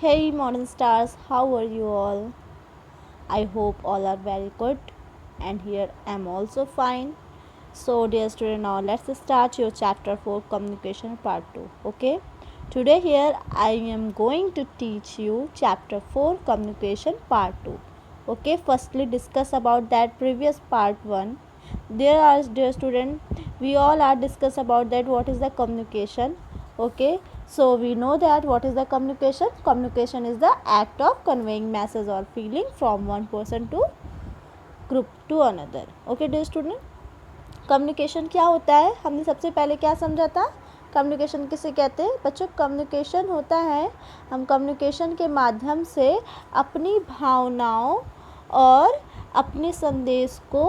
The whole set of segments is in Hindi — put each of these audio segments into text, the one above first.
Hey modern stars, how are you all? I hope all are very good, and here I'm also fine. So dear student, now let's start your chapter 4 communication part 2. Okay, today here I am going to teach you chapter 4 communication part 2. Okay, firstly discuss about that previous part 1. There are, dear student, we all are discuss about that what is the communication. Okay, so we know that what is the communication. Communication is the act of conveying message or feeling from one person to group to another. Okay dear student, communication क्या होता है, हमने सबसे पहले क्या समझा था. कम्युनिकेशन किसे कहते हैं बच्चों. कम्युनिकेशन होता है, हम कम्युनिकेशन के माध्यम से अपनी भावनाओं और अपने संदेश को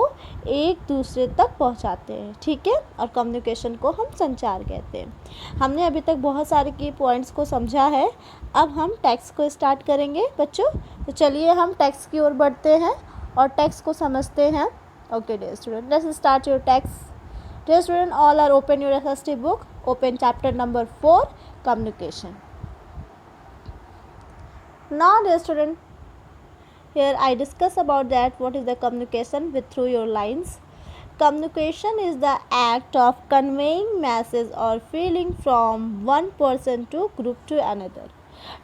एक दूसरे तक पहुंचाते हैं. ठीक है, और कम्युनिकेशन को हम संचार कहते हैं. हमने अभी तक बहुत सारे की पॉइंट्स को समझा है. अब हम टेक्स्ट को स्टार्ट करेंगे बच्चों. तो चलिए हम टेक्स्ट की ओर बढ़ते हैं और टेक्स्ट को समझते हैं. Okay dear student, let's start your text. Dear student, all are open your SST book. Open chapter number 4, communication. Now dear student, here I discuss about that what is the communication with through your lines. Communication is the act of conveying message or feeling from one person to group to another.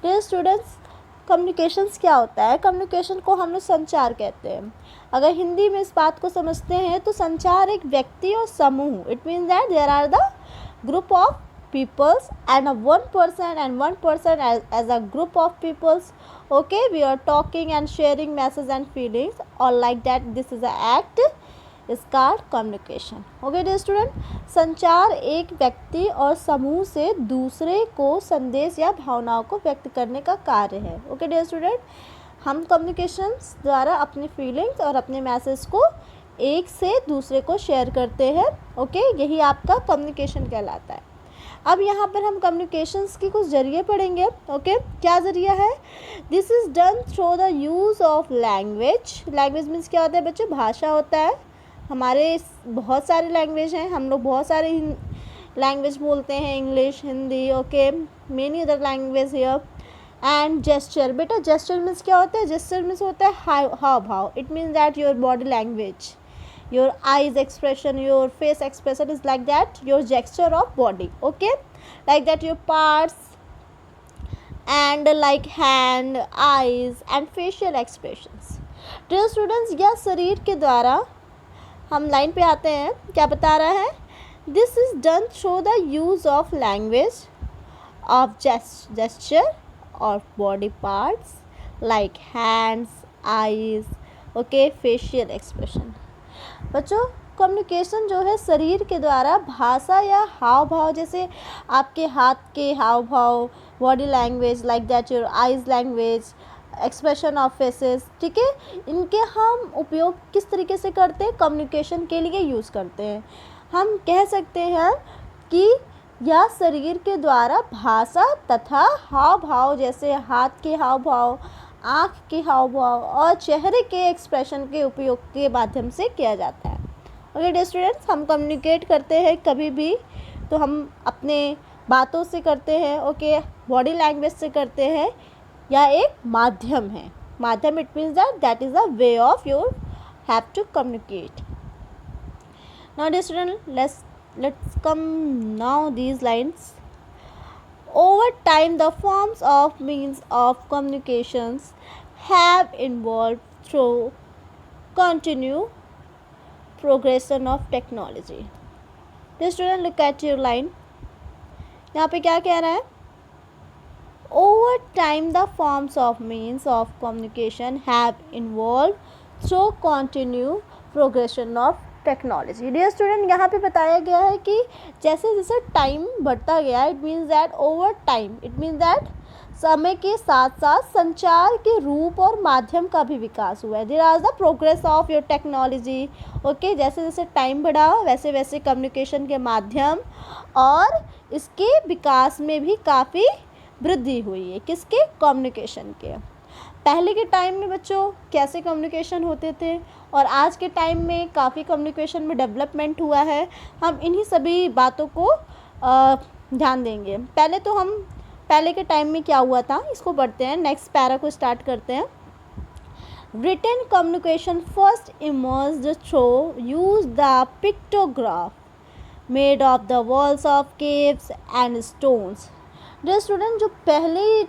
Dear students, communications क्या होता है. कम्युनिकेशन को हम लोग संचार कहते हैं. अगर हिंदी में इस बात को समझते हैं तो संचार एक व्यक्ति और समूह, it means that there are the group of peoples and one person as a group of peoples. Okay, we are talking and sharing messages and feelings or like that. This is the act is called communication. Okay dear student, संचार एक व्यक्ति और समूह से दूसरे को संदेश या भावनाओं को व्यक्त करने का कार्य है. ओके डियर स्टूडेंट, हम कम्युनिकेशंस द्वारा अपनी फीलिंग्स और अपने मैसेज को एक से दूसरे को शेयर करते हैं. ओके, यही आपका कम्युनिकेशन कहलाता है. अब यहाँ पर हम कम्युनिकेशंस की कुछ जरिए पढ़ेंगे. ओके, क्या जरिया है. This is done through the use of language. Language means क्या होता है बच्चों, भाषा होता है. हमारे बहुत सारे लैंग्वेज हैं, हम लोग बहुत सारे लैंग्वेज बोलते हैं, English, Hindi. Okay, many other language here. And gesture. बेटा जेस्चर मीन्स क्या होता है. जेस्चर मीन्स होता है हाव भाव. It means that your body language, your eyes expression, your face expression is like that, your gesture of body. Okay, like that your parts and like hand, eyes and facial expressions. Dear students, यह शरीर के द्वारा, हम लाइन पे आते हैं, क्या बता रहा है. This is done through the use of language, of gesture or body parts like hands, eyes. Okay, facial expression. बच्चों, कम्युनिकेशन जो है शरीर के द्वारा भाषा या हाव भाव, जैसे आपके हाथ के हाव भाव, body language like that your eyes language, expression of faces. ठीक है, इनके हम उपयोग किस तरीके से करते हैं, कम्युनिकेशन के लिए यूज़ करते हैं. हम कह सकते हैं कि यह शरीर के द्वारा भाषा तथा हाव भाव, जैसे हाथ के हाव भाव, आँख के हाव भाव और चेहरे के एक्सप्रेशन के उपयोग के माध्यम से किया जाता है. ओके डियर स्टूडेंट्स, हम कम्युनिकेट करते हैं कभी भी तो हम अपने बातों से करते हैं. ओके, बॉडी लैंग्वेज से करते हैं, या एक माध्यम है. माध्यम, it means that is a way of your have to communicate. Now dear student, let's come now these lines. Over time, the forms of means of communications have evolved through continued progression of technology. Dear student, look at your line. यहाँ पे क्या कह रहा है. Over time, the forms of means of communication have evolved through continued progression of technology. Dear student, यहाँ पे बताया गया है कि जैसे जैसे टाइम बढ़ता गया, it means that over time, it means that समय के साथ साथ संचार के रूप और माध्यम का भी विकास हुआ है. There are the progress of your technology. Okay, जैसे जैसे टाइम बढ़ा वैसे वैसे कम्युनिकेशन के माध्यम और इसके विकास में भी काफ़ी वृद्धि हुई है. किसके, कम्युनिकेशन के. पहले के टाइम में बच्चों कैसे कम्युनिकेशन होते थे और आज के टाइम में काफ़ी कम्युनिकेशन में डेवलपमेंट हुआ है. हम इन्हीं सभी बातों को ध्यान देंगे. पहले तो हम पहले के टाइम में क्या हुआ था, इसको पढ़ते हैं, नेक्स्ट पैरा को स्टार्ट करते हैं। Written communication first emerged through use the pictograph made of the walls of caves and stones. Dear student, जो पहले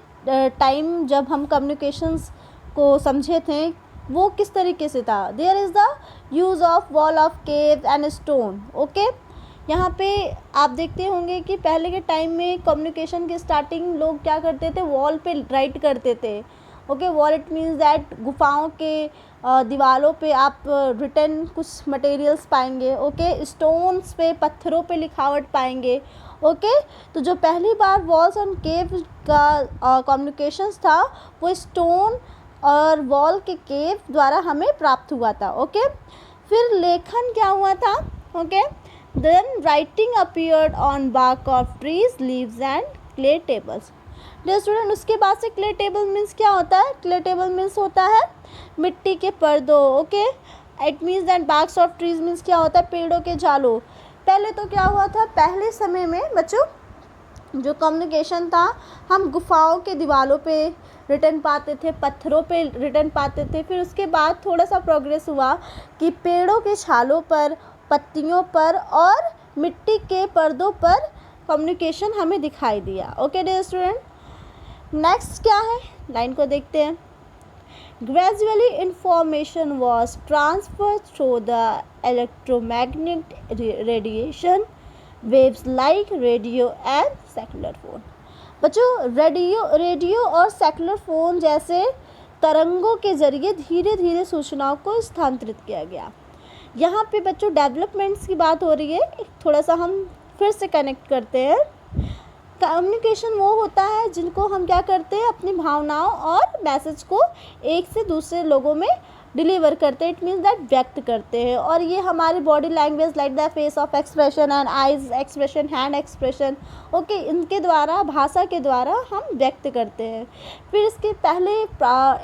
टाइम जब हम कम्युनिकेशंस को समझे थे वो किस तरीके से था। There is the use of wall of cave and stone. Okay, यहाँ पे आप देखते होंगे कि पहले के टाइम में कम्युनिकेशन की स्टार्टिंग लोग क्या करते थे, वॉल पे राइट करते थे। Okay, wall it means that गुफाओं के दीवारों पे आप रिटन कुछ मटेरियल्स पाएंगे। ओके, स्टोन्स पे, पत्थरों पे लिखावट पाएंगे। ओके, तो जो पहली बार वॉल्स एंड केव का कम्युनिकेशंस था वो स्टोन और वॉल के केव द्वारा हमें प्राप्त हुआ था। ओके, फिर लेखन क्या हुआ था। Okay, then writing appeared on bark of trees, leaves and clay tables. Dear student, उसके बाद से क्ले टेबल मीन्स क्या होता है, क्ले टेबल मीन्स होता है मिट्टी के पर्दों। Okay, it means that barks of trees means क्या होता है, पेड़ों के जालों। पहले तो क्या हुआ था, पहले समय में बच्चों जो कम्युनिकेशन था हम गुफाओं के दीवारों पे रिटन पाते थे, पत्थरों पे रिटन पाते थे। फिर उसके बाद थोड़ा सा प्रोग्रेस हुआ कि पेड़ों के छालों पर, पत्तियों पर और मिट्टी के पर्दों पर कम्युनिकेशन हमें दिखाई दिया। ओके डियर स्टूडेंट, नेक्स्ट क्या है, लाइन को देखते हैं। Gradually information was transfer through the electromagnetic radiation waves like radio and secular phone. बच्चों, रेडियो और सेक्युलर फोन जैसे तरंगों के जरिए धीरे धीरे सूचनाओं को स्थानांतरित किया गया। यहाँ पे बच्चों डेवलपमेंट्स की बात हो रही है, थोड़ा सा हम फिर से कनेक्ट करते हैं। कम्युनिकेशन वो होता है जिनको हम क्या करते हैं, अपनी भावनाओं और मैसेज को एक से दूसरे लोगों में डिलीवर करते हैं। इट मीन्स दैट व्यक्त करते हैं। और ये हमारी body language like the face of expression and eyes expression, hand expression, okay, इनके द्वारा, भाषा के द्वारा हम व्यक्त करते हैं। फिर इसके पहले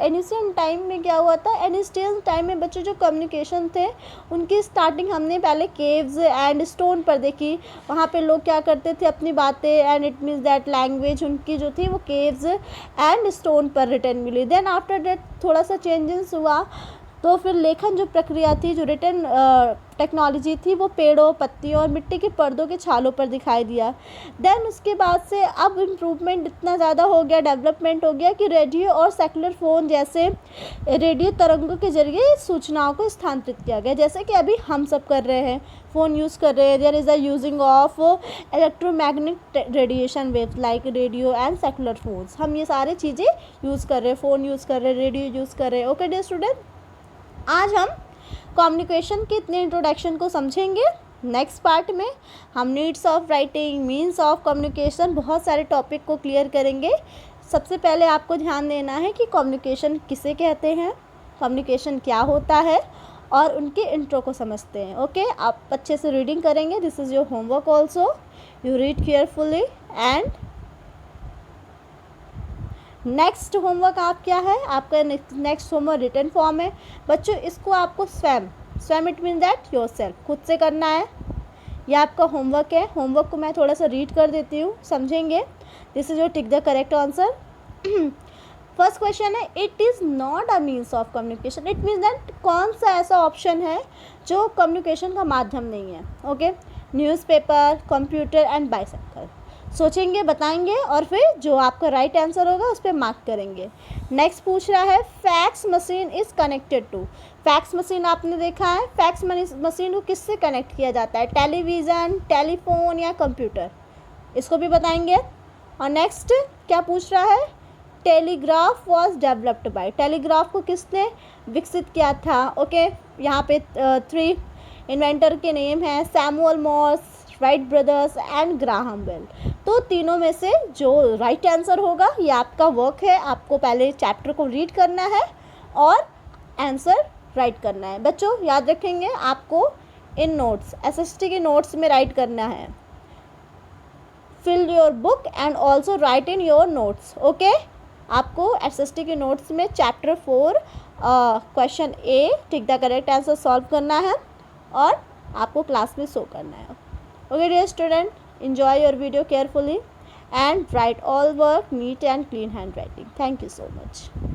एनिशियन टाइम में क्या हुआ था, एनिशियन टाइम में बच्चों जो कम्युनिकेशन थे उनकी स्टार्टिंग हमने पहले केव्स एंड स्टोन पर देखी। वहाँ पे लोग क्या करते थे, अपनी बातें, and it means that language उनकी जो थी वो केव्स एंड स्टोन पर रिटन मिली। देन आफ्टर दैट थोड़ा सा चेंजेस हुआ, तो फिर लेखन जो प्रक्रिया थी, जो रिटन टेक्नोलॉजी थी, वो पेड़ों, पत्तियों और मिट्टी के पर्दों के छालों पर दिखाई दिया। देन उसके बाद से अब इम्प्रूवमेंट इतना ज़्यादा हो गया, डेवलपमेंट हो गया कि रेडियो और सेक्युलर फ़ोन जैसे रेडियो तरंगों के जरिए सूचनाओं को स्थानांतरित किया गया, जैसे कि अभी हम सब कर रहे हैं, फ़ोन यूज़ कर रहे हैं। There is the using of electromagnetic radiation waves like radio and cellular phones. हम ये सारी चीज़ें यूज़ कर रहे हैं, फ़ोन यूज़ कर रहे हैं, रेडियो यूज़ कर रहे हैं। ओके डियर स्टूडेंट, आज हम कम्युनिकेशन के इतने इंट्रोडक्शन को समझेंगे। नेक्स्ट पार्ट में हम needs of writing, means of communication, बहुत सारे टॉपिक को क्लियर करेंगे। सबसे पहले आपको ध्यान देना है कि कम्युनिकेशन किसे कहते हैं, कम्युनिकेशन क्या होता है, और उनके इंट्रो को समझते हैं। ओके, आप अच्छे से रीडिंग करेंगे। This is your homework also, you read carefully. And next homework आप क्या है, आपका नेक्स्ट होमवर्क रिटन फॉर्म है। बच्चों, इसको आपको स्वयं it mean that your self, खुद से करना है। यह आपका होमवर्क है। होमवर्क को मैं थोड़ा सा रीड कर देती हूँ, समझेंगे। This is your tick the correct answer. First question है, it is not a means of communication. It means that कौन सा ऐसा ऑप्शन है जो कम्युनिकेशन का माध्यम नहीं है। Okay, newspaper, computer and bicycle. सोचेंगे, बताएंगे, और फिर जो आपका राइट आंसर होगा उस पर मार्क करेंगे। नेक्स्ट पूछ रहा है, fax machine is connected to. Fax machine आपने देखा है, फैक्स मशीन को किससे कनेक्ट किया जाता है, टेलीविज़न, टेलीफोन या कंप्यूटर, इसको भी बताएंगे। और नेक्स्ट क्या पूछ रहा है, telegraph was developed by. Telegraph को किसने विकसित किया था। ओके, यहाँ पे 3 इन्वेंटर के नेम हैं, Samuel Morse, Wright brothers and Graham Bell. तो तीनों में से जो राइट आंसर होगा, ये आपका वर्क है। आपको पहले चैप्टर को रीड करना है और आंसर राइट करना है। बच्चों याद रखेंगे, आपको इन नोट्स, एसएसटी के नोट्स में राइट करना है। Fill your book and also write in your notes. Okay, आपको एसएसटी के नोट्स में chapter 4 question A tick the correct answer solve करना है और आपको क्लास में शो करना है। Okay dear student, enjoy your video carefully and write all work neat and clean handwriting. Thank you so much.